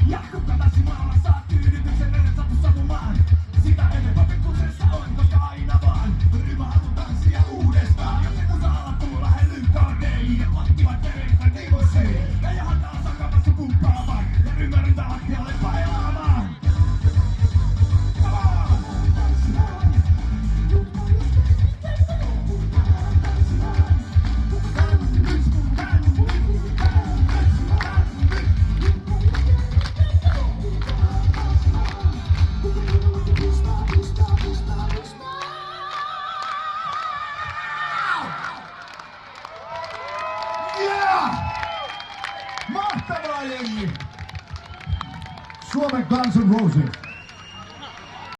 Ja kuka tanssi maalla saa tyydytyksen ennen saatu sammumaan. Sitä enempää pikkusessa on, koska aina vaan ryhmä halu tanssia uudestaan. Jos et osaa ala tulla hellynkaan ei, ja ottivat veristä divosi. Ja jahan taas sakapassa pumppaamaan, ja ymmärytä lattialle pailaamaan. Mahtavaa jengi! Suomen Guns N' Roses.